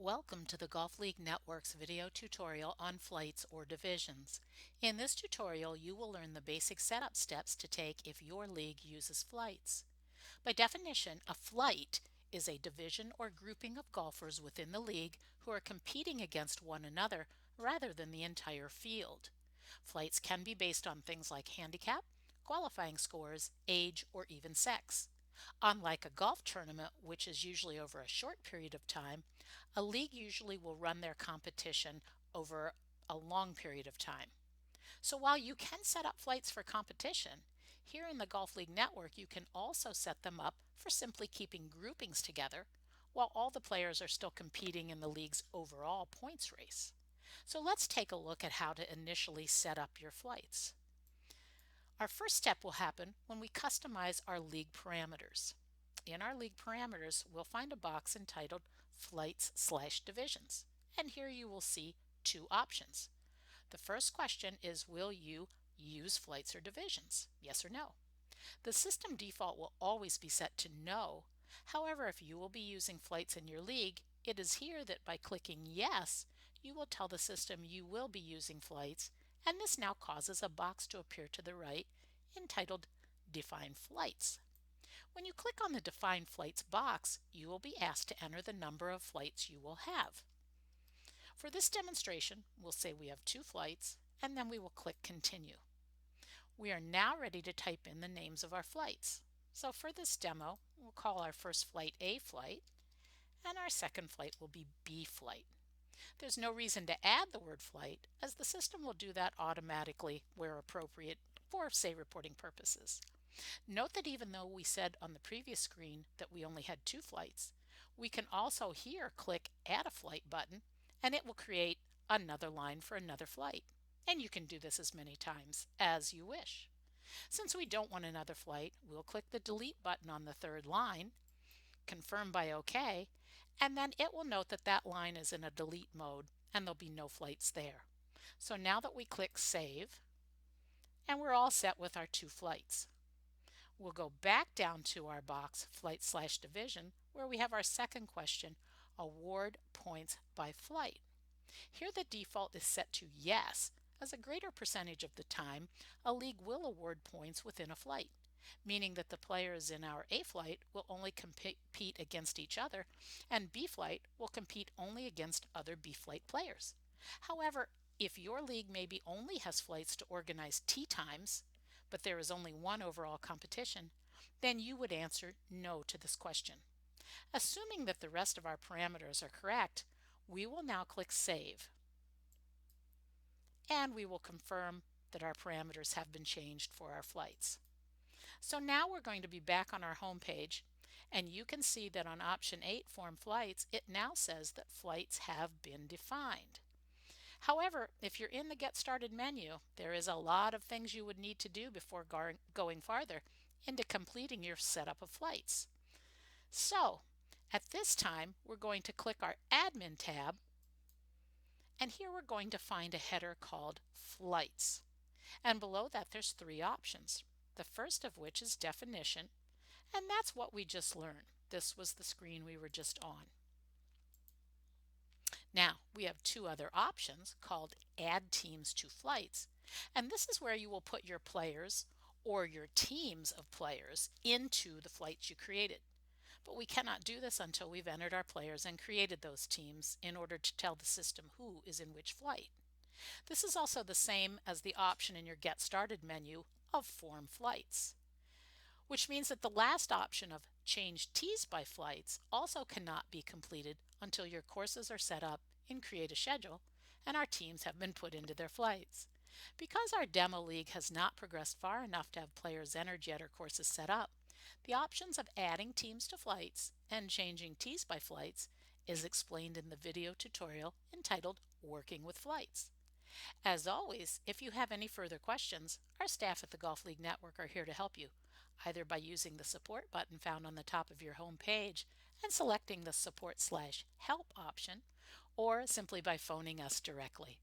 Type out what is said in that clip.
Welcome to the Golf League Network's video tutorial on flights or divisions. In this tutorial, you will learn the basic setup steps to take if your league uses flights. By definition, a flight is a division or grouping of golfers within the league who are competing against one another rather than the entire field. Flights can be based on things like handicap, qualifying scores, age, or even sex. Unlike a golf tournament, which is usually over a short period of time, a league usually will run their competition over a long period of time. So while you can set up flights for competition, here in the Golf League Network you can also set them up for simply keeping groupings together while all the players are still competing in the league's overall points race. So let's take a look at how to initially set up your flights. Our first step will happen when we customize our league parameters. In our league parameters, we'll find a box entitled Flights/Divisions, and here you will see two options. The first question is, will you use flights or divisions? Yes or no. The system default will always be set to no. However, if you will be using flights in your league, it is here that by clicking yes, you will tell the system you will be using flights, and this now causes a box to appear to the right entitled Define Flights. When you click on the Define Flights box, you will be asked to enter the number of flights you will have. For this demonstration, we'll say we have 2 flights, and then we will click Continue. We are now ready to type in the names of our flights. So for this demo, we'll call our first flight A flight, and our second flight will be B flight. There's no reason to add the word flight, as the system will do that automatically where appropriate for, say, reporting purposes. Note that even though we said on the previous screen that we only had 2 flights, we can also here click Add a Flight button, and it will create another line for another flight. And you can do this as many times as you wish. Since we don't want another flight, we'll click the Delete button on the third line, confirm by OK, and then it will note that that line is in a delete mode and there'll be no flights there. So now that we click Save, and we're all set with our 2 flights. We'll go back down to our box Flight/Division where we have our second question, Award Points by Flight. Here the default is set to yes, as a greater percentage of the time a league will award points within a flight, meaning that the players in our A flight will only compete against each other and B flight will compete only against other B flight players. However, if your league maybe only has flights to organize tee times, but there is only one overall competition, then you would answer no to this question. Assuming that the rest of our parameters are correct, we will now click Save. And we will confirm that our parameters have been changed for our flights. So now we're going to be back on our home page, and you can see that on option 8, Form Flights, it now says that flights have been defined. However, if you're in the Get Started menu, there is a lot of things you would need to do before going farther into completing your setup of flights. So, at this time, we're going to click our Admin tab, and here we're going to find a header called Flights. And below that there's 3 options, the first of which is Definition, and that's what we just learned. This was the screen we were just on. Now, we have 2 other options called Add Teams to Flights, and this is where you will put your players or your teams of players into the flights you created. But we cannot do this until we've entered our players and created those teams in order to tell the system who is in which flight. This is also the same as the option in your Get Started menu of Form Flights, which means that the last option of Change Tees by Flights also cannot be completed until your courses are set up in Create a Schedule and our teams have been put into their flights. Because our demo league has not progressed far enough to have players entered yet or courses set up, the options of adding teams to flights and changing tees by flights is explained in the video tutorial entitled Working with Flights. As always, if you have any further questions, our staff at the Golf League Network are here to help you, either by using the support button found on the top of your home page and selecting the support/help option, or simply by phoning us directly.